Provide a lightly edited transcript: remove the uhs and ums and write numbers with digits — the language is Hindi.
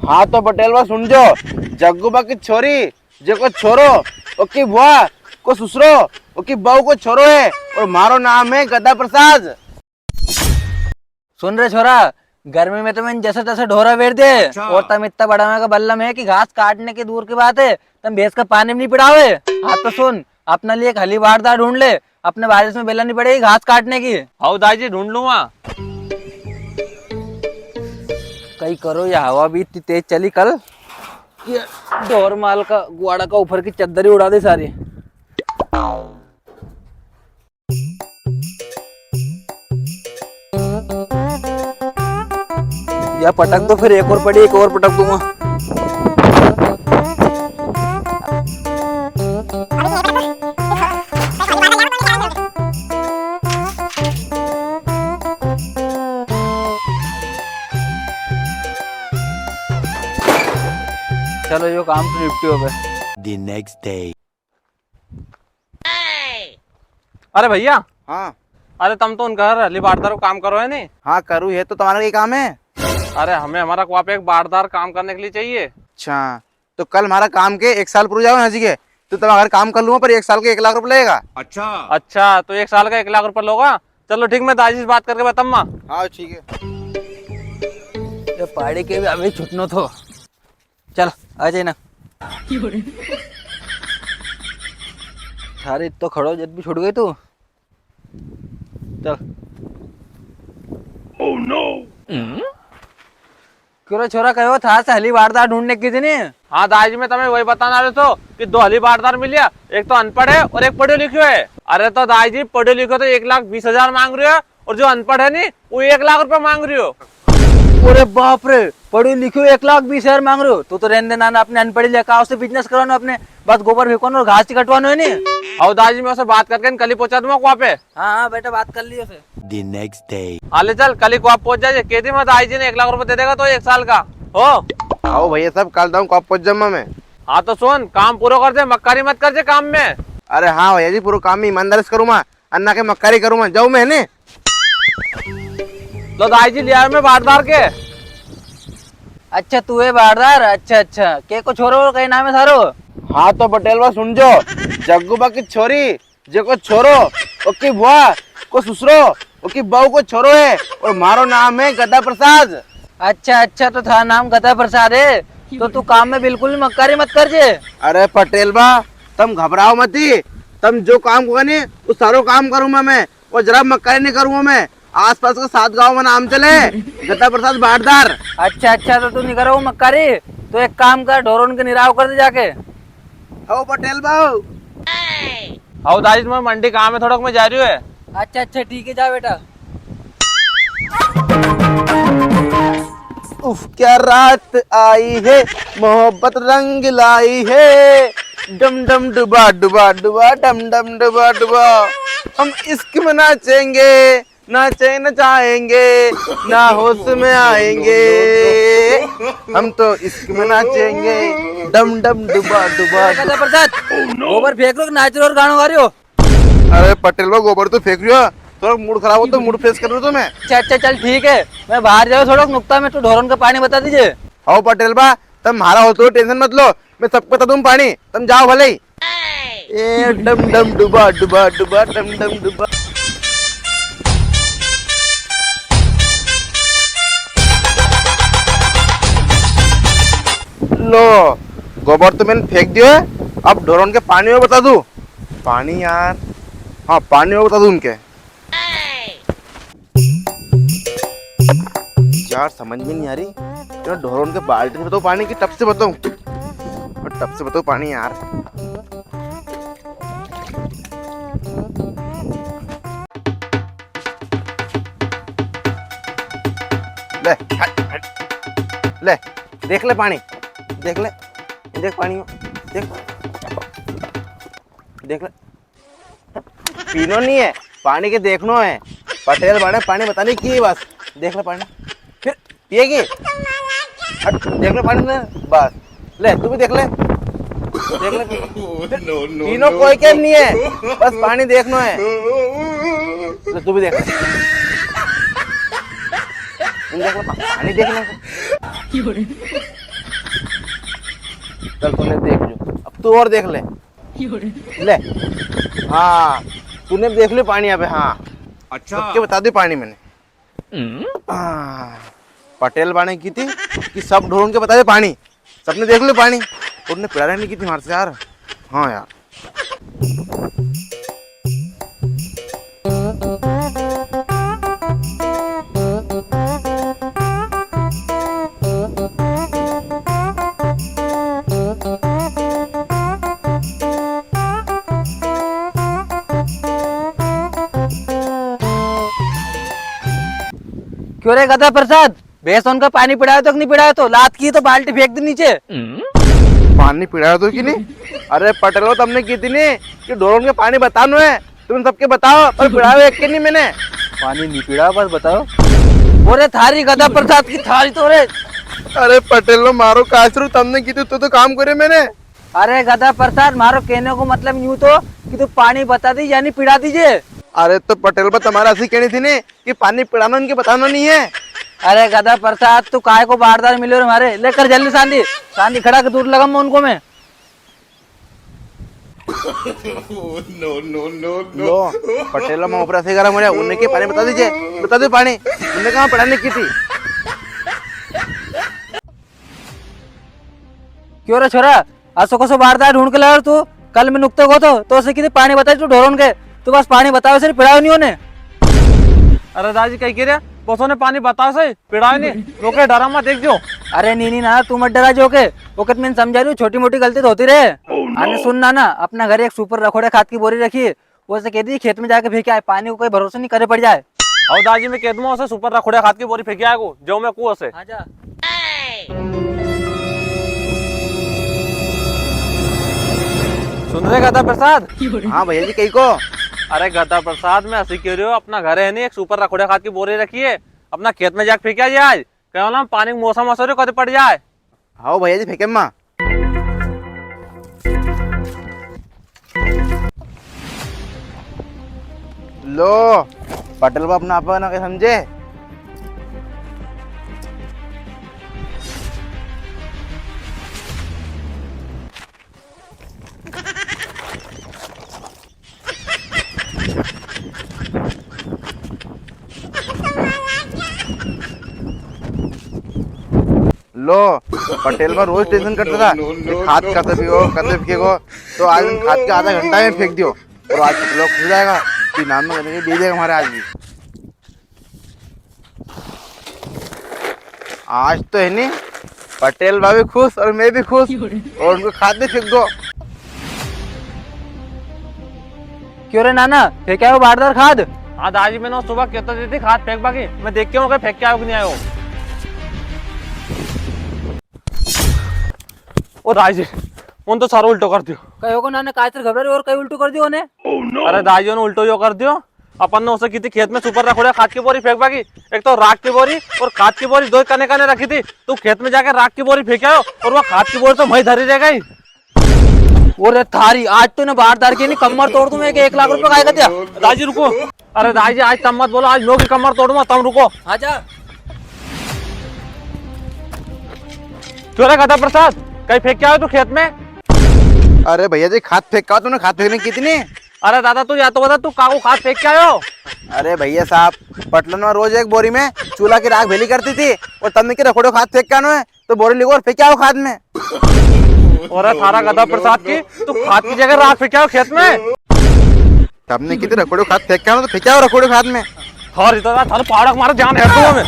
हाँ तो पटेल बा सुन जो जग्गूबा की छोरी जो को छोरो ओकी बुआ को ससुरो ओकी बहू को छोरो है और मारो नाम है गदा प्रसाद। सुन रहे छोरा, गर्मी में तो मैंने जैसे तैसे ढोरा बेच दे। और तम इतना बड़ा का बल्लम है कि घास काटने की दूर की बात है, तुम भैंस का पानी भी नहीं पिड़ावे। हाँ तो सुन, अपने लिए एक हली बारदार ढूंढ ले, अपने बारिश में बेला नहीं पड़ेगी घास काटने की। आओ दाई ढूंढ लूंगा। कहीं करो, या हवा भी इतनी तेज चली कल कि ढोर माल का गुआड़ा का ऊपर की चद्दर ही उड़ा दे सारी। या पटक दो, फिर एक और पड़ी, एक और पटक दूंगा। चलो यो काम तो निपटी हो गए। The next day. अरे भैया, हाँ अरे तुम तो उनका हली बारदार को काम करो है नहीं। हाँ करूँ है तो तुम्हारा ये काम है। अरे हमें हमारा वहाँ पे एक बारदार काम करने के लिए चाहिए। अच्छा तो कल हमारा काम के 1 साल पूरे जाओ ना जी के तो तुम अगर काम कर लूंगा पर 1 साल के 1 लाख रुपए लगेगा। अच्छा तो 1 साल का 1 लाख रुपए लोगा। चलो ठीक, मैं दादी से बात करके बताऊंगा। हाँ ठीक है। ये पहाड़ी के भी अभी छुटनो थो। चल आ जाए ना। थारे तो खड़ो जब भी छुट गई तू। चल। Oh no. क्यों छोरा कहो था से हली बारदार ढूंढने की थी नहीं। हाँ दादी, मैं तुम्हें वही बताना रहे तो कि 2 हली बारदार मिलिया, एक तो अनपढ़ है और एक पढ़े लिखे है। अरे तो दादी पढ़े लिखे तो 1,20,000 मांग रही हो और जो अनपढ़ है नहीं वो 1 लाख रुपए मांग रही हो। अरे बाप रे, पढ़ी लिखी 1,20,000 मांग रहे हो। तो रहने देना, अपने अनपढ़ी लेकर उससे बिजनेस करवाना, अपने बस गोबर फेंकवाना और घास कटवाना है नहीं। और दादी मैं उसे बात करके कल ही पहुंचा दूंगा वहाँ पे। हाँ हाँ बेटा, बात कर लियो उसे। The next day. आले चल, कल ही को आप पहुंच जाइए। कह दी मैं दाई जी ने 1 लाख रुपए दे देगा तो 1 साल का हो। आओ भैया सब कल दाऊँ कब पहुंच जमा में। हाँ तो सुन, काम पूरा कर दे, मक्कारी मत कर दे काम में। अरे हाँ भैया जी पूरा काम में ईमानदारी से करूँगा, अन्ना के मक्कारी करूँगा, जाऊँ मैं ने। तो दाई जी लिया मैं बारदार के। अच्छा तू है बारदार। अच्छा अच्छा, के को छोरो कहीं नाम है सारो। हाँ तो पटेल बा सुन जो जग्गूबा की छोरी जो को छोरो ओकी बुआ को ससुरो ओकी बहू को छोरो है और मारो नाम है गदा प्रसाद। अच्छा अच्छा, तो था नाम गदा प्रसाद है। तो तू काम में बिल्कुल मक्कारी मत कर जे। अरे पटेल बा तुम घबराओ मत ही, तुम जो काम करोगे वो सारो काम करूंगा मैं और जरा मक्कारी नहीं करूंगा मैं। आसपास के 7 गाँव में नाम चले गदा प्रसाद बारदार। अच्छा अच्छा, तो तू नहीं करो मक्कारी, तो एक काम कर, ढोरों के निराव कर दे जाके। हो पटेल बाबू। आओ दाई मैं मंडी काम है थोड़ा मैं जा रही हूँ। अच्छा अच्छा ठीक है, जा बेटा। उफ क्या रात आई है मोहब्बत रंग लाई है, डम डम डुबा डुबा डुबा डम डम डुबा डुबा। हम इश्क में नाचेंगे नाचे नचाएंगे ना होश में आएंगे, हम तो इश्क में नाचेंगे डम डम डुबा डुबा। गदा प्रसाद गोबर फेंक लो, नाच रहे हो और गाना गा रहे हो। अरे पटेल बा गोबर तो फेंक रही हो, थोड़ा मूड खराब हो तो मूड फ्रेश कर रही हो तो मैं। अच्छा अच्छा चल ठीक है, मैं बाहर जाऊँ थोड़ा नुकता में, तो ढोरों का पानी बता दीजिए। आओ पटेल बा तुम मारा हो तो टेंशन मत लो, मैं सबको बता दूं पानी, तुम जाओ भले ही। ए डम डम डुबा डुबा डुबा डम डम डुबा। लो गोबर तो मैंने फेंक दिया है, अब ढोरों के पानी में बता दूं। पानी यार, हाँ पानी में बता दूं उनके। यार समझ में नहीं आ रही, तो ढोरों के बाल्टी से बताओ पानी की टप से बताऊं, और टप से बताओ पानी यार। ले हट, हट। ले देख ले पानी, देख ले, देख पानी में, देख देख ले। पीनो नहीं है पानी के, देखनो है। पटेल बने पानी बताने की बस, देख ले पानी फिर पिएगी। हट देख ले पानी में बस, ले तू भी देख ले, देख ले। पीनो कोई के नहीं है, बस पानी देखनो है। ले तू भी देख ले, देख ले पानी देख ले। चल तूने देख लो, अब तू और देख ले। ले हाँ, तूने देख लो पानी यहाँ पे। हाँ अच्छा, सबके बता दी पानी मैंने। पटेल बाने की थी कि सब ढोल के बता दे पानी, सबने देख लो पानी, उन्होंने पिलाने नहीं की थी हमारे से यार। हाँ यार क्यों रे गधा प्रसाद, भैंस उनका पानी पिड़ाया तो नहीं पिड़ाया? तो लात की तो बाल्टी फेंक दी नीचे। पानी पिलाया तो कि नहीं? अरे पटेलो तुमने की थी नहीं कि ढोल के पानी बतानो है, तुम सबके बताओ, पर पिलाओ एक के नहीं मैंने। पानी नहीं पिड़ा, बस बताओ। बोरे थारी गधा प्रसाद की थारी तो रे। अरे पटेलो मारो कासरू, तुमने की थी तो काम करे मैंने। अरे गधा प्रसाद, मारो कहने को मतलब यूं तो कि तू पानी बता दी यानी पिड़ा दीजिए। अरे तो पटेल पर तुम्हारा ऐसी कहनी थी नहीं कि पानी पिलाना उनके बताना नहीं है। अरे गधा प्रसाद, तू काय को बारदार मिले रे हमारे, लेकर जल्दी सांदी सांदी खड़ा के दूर लगा उनको मैं। लो पटेलो मैं ऊपर से गरम हो रहा, उन्हें के पानी बता दीजिए, बता दो पानी, उन्हें कहाँ पिलाने की थी। क्यों रे छोरा, असो कसो बारदार ढूंढ के लाया तू? कल मैं नुकते को तो उसे कितनी पानी बताई तू ढोरन के, तू बस पानी बताओ सिर्फ पिड़ाओ नहीं होने। अरे दादी कही कह रहे बसों ने पानी बताओ सही, पिड़ाए नहीं रोके, डरा मत देख जो। अरे नी ना, तू मत डरा जो के वक्त मैंने समझा रही हूँ, छोटी मोटी गलती तो होती रहे। आने सुनना ना, अपना घर एक सुपर रखोड़े खाद की बोरी रखी, वो से कह दी खेत में जाके फेंके आए, पानी को कोई भरोसा नहीं करे पड़ जाए। और दादी मैं कह दूंगा उसे सुपर रखोड़े खाद की बोरी फेंकी आएगो जो मैं कुआं से। आजा। सुन रहे गधा प्रसाद? हाँ भैया जी कही को। अरे गधा प्रसाद में हंसी क्यों रही हो, अपना घर है नहीं, एक सुपर रखोड़े खाद की बोरी रखी है, अपना खेत में जाके फेंके आज क्या ना, पानी मौसम असर कदे पड़ जाए। हाँ भैया जी फेंके माँ। लो पटेल को अपना आपा ना समझे। लो पटेल में रोज टेंशन करता था कि खाद कते फेंको, तो आज खाद के आधा घंटा में फेंक दियो और आज पटेल खुल जाएगा कि नाम में करके दे देगा हमारे। आज तो है नहीं, पटेल भाभी खुश और मैं भी खुश, और उनको खाद भी फेंक दो। क्यों रे नाना, फेंके आए हो बारदार खाद? हाँ दादी मैंने सुबह कहता दी थी खाद फेंक बाकी, मैं देख के हूँ फेंक के आयो कि नहीं आयो। ओ दादी उन तो सारा उल्टो कर दियो। कहो को नाना काचर घबरा रही और कई उल्टो कर दियो ने। अरे दादी ने उल्टो जो कर दियो, अपन ने उसे की थी खेत में सुपर रखोड़े खाद की बोरी फेंक बाकी, एक तो राख की बोरी और खाद की बोरी दो कने कने रखी थी, तू खेत में जाके राख की बोरी फेंक आयो और वो खाद की बोरी तो वहीं धरी रह गई। और थारी आज तो ना बारदार की नहीं कमर तोड़ दूं मैं, 1 लाख रुपए का दिया। दादी रुको, अरे दादी आज तब मत बोलो, आज लोग की कमर तोड़ूंगा, तुम रुको। आजा। क्यों रे गधा प्रसाद, कहीं फेंक के आयो तू खेत में? अरे भैया जी खाद फेंका, तूने खाद फेंकने की थी। अरे दादा तू या तो बता, तू कागू खाद फेंक के आयो? अरे भैया साहब, पटलन में रोज एक बोरी में चूल्हा की राख भेली करती थी, और तब के रखोड़ो खाद फेंक के है, तो बोरी लिखो और फेंक आओ खाद में। और थारा गधा प्रसाद की तू खाद की जगह राख फेंक आओ खेत में। तब की रखोड़ो खाद फेंक के तो फेंक आओ रखोड़ो खाद में। थारी तो थारे पहाड़ मारो जान है तो में।